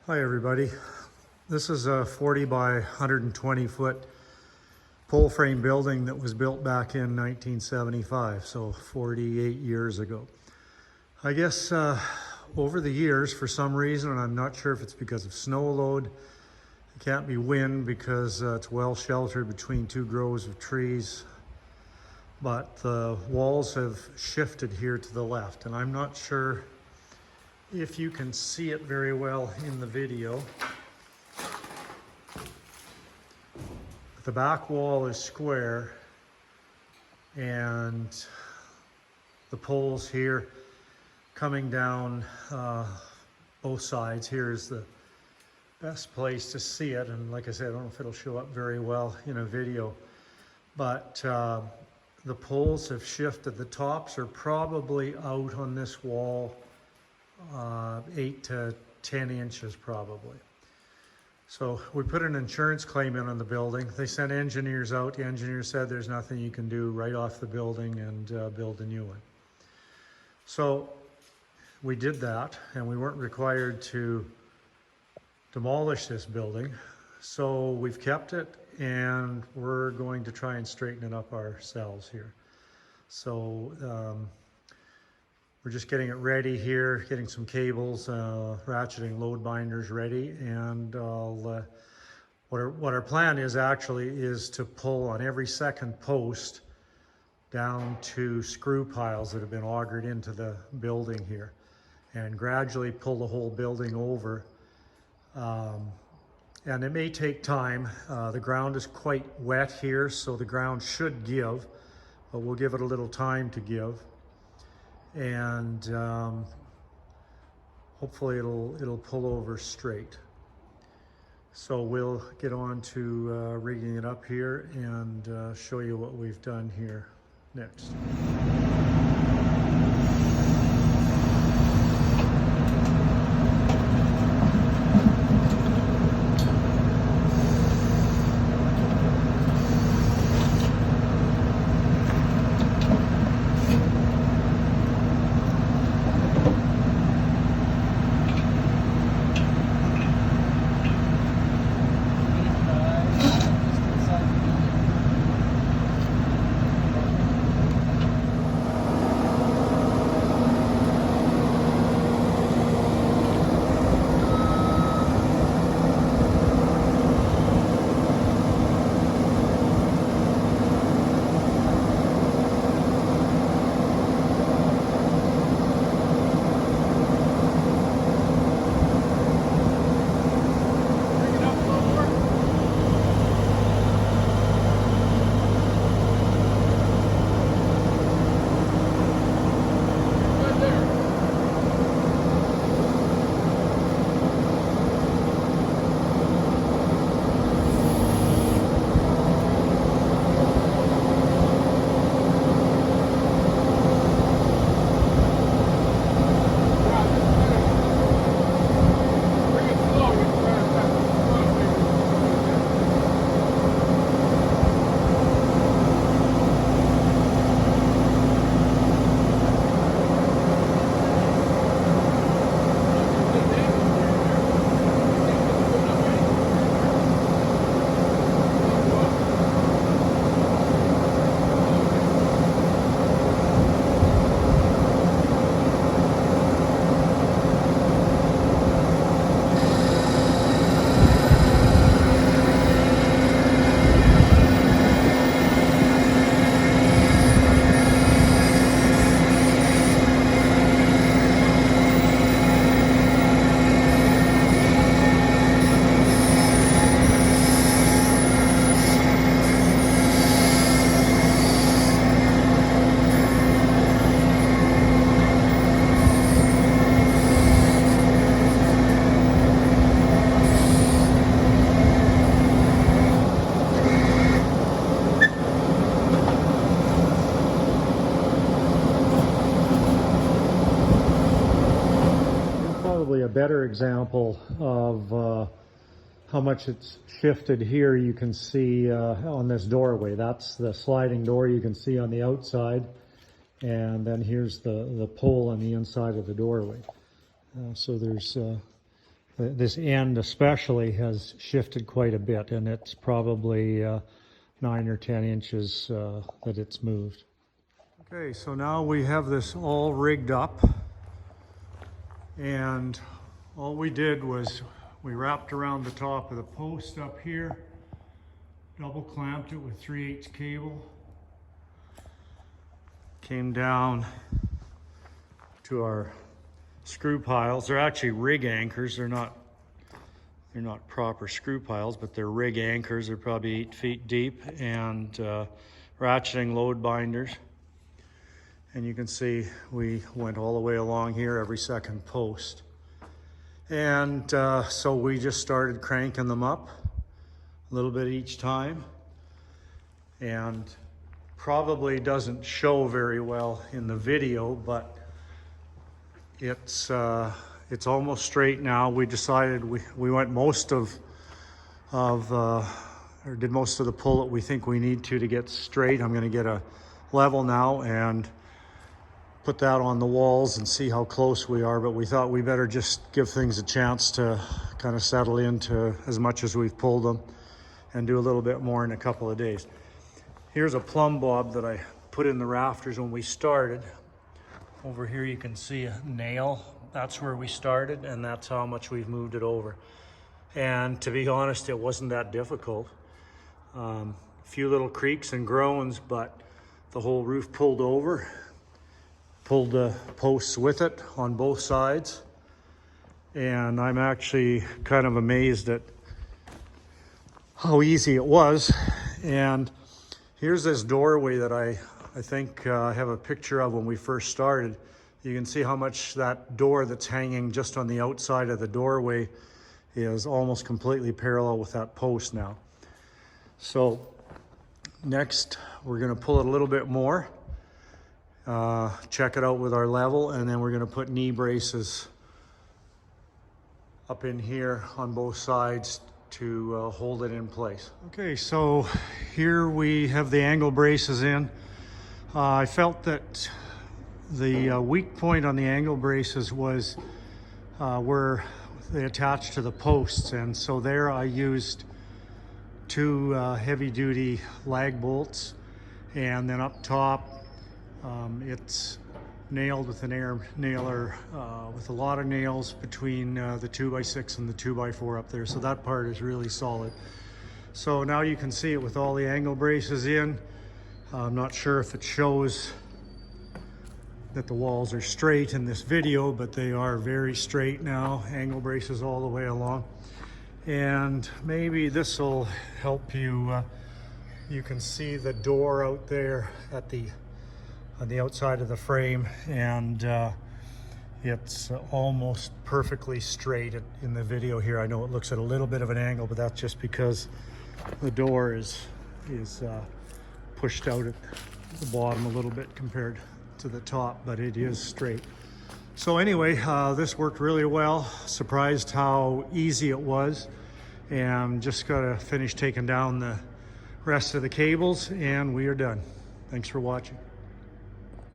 Hi everybody. This is a 40 by 120 foot pole frame building that was built back in 1975, so 48 years ago. I guess over the years, for some reason, and I'm not sure if it's because of snow load, it can't be wind because it's well sheltered between two groves of trees, but the walls have shifted here to the left, and I'm not sure if you can see it very well in the video. The back wall is square and the poles here coming down both sides. Here is the best place to see it, and like I said, I don't know if it'll show up very well in a video, but the poles have shifted. The tops are probably out on this wall 8 to 10 inches probably. So we put an insurance claim in on the building. They sent engineers out. The engineer said there's nothing you can do, right off the building and build a new one. So we did that, and we weren't required to demolish this building. So we've kept it, and we're going to try and straighten it up ourselves here. So we're just getting it ready here, getting some cables, ratcheting load binders ready, and what our plan is actually is to pull on every second post down to screw piles that have been augered into the building here, and gradually pull the whole building over. And it may take time. The ground is quite wet here, so the ground should give, but we'll give it a little time to give. And hopefully it'll pull over straight. So we'll get on to rigging it up here and show you what we've done here next. Probably a better example of how much it's shifted here. You can see on this doorway. That's the sliding door you can see on the outside, and then here's the pole on the inside of the doorway. So there's this end especially has shifted quite a bit, and it's probably 9 or 10 inches that it's moved. Okay, so now we have this all rigged up, and all we did was we wrapped around the top of the post up here, double clamped it with 3/8 cable, came down to our screw piles. They're actually rig anchors. They're not proper screw piles, but they're rig anchors. They're probably 8 feet deep, and ratcheting load binders. And you can see we went all the way along here, every second post. And so we just started cranking them up a little bit each time, and probably doesn't show very well in the video, but it's almost straight now. We decided we went most of or did most of the pull that we think we need to get straight. I'm going to get a level now and put that on the walls and see how close we are, but we thought we better just give things a chance to kind of settle into as much as we've pulled them, and do a little bit more in a couple of days. Here's a plumb bob that I put in the rafters when we started. Over here you can see a nail. That's where we started, and that's how much we've moved it over. And to be honest, it wasn't that difficult. A few little creaks and groans, but the whole roof pulled over. Pulled the posts with it on both sides, and I'm actually kind of amazed at how easy it was. And here's this doorway that I think I have a picture of when we first started. You can see how much that door that's hanging just on the outside of the doorway is almost completely parallel with that post now. So next we're going to pull it a little bit more, check it out with our level, and then we're going to put knee braces up in here on both sides to hold it in place. Okay, so here we have the angle braces in. I felt that the weak point on the angle braces was where they attach to the posts, and so there I used 2 heavy-duty lag bolts, and then up top it's nailed with an air nailer with a lot of nails between the 2x6 and the 2x4 up there, so that part is really solid. So now you can see it with all the angle braces in. I'm not sure if it shows that the walls are straight in this video, but they are very straight now, angle braces all the way along. And maybe this will help you. You can see the door out there at on the outside of the frame, and it's almost perfectly straight in the video here. I know it looks at a little bit of an angle, but that's just because the door is pushed out at the bottom a little bit compared to the top, but it is straight. So anyway, this worked really well. Surprised how easy it was, and just gotta finish taking down the rest of the cables and we are done. Thanks for watching.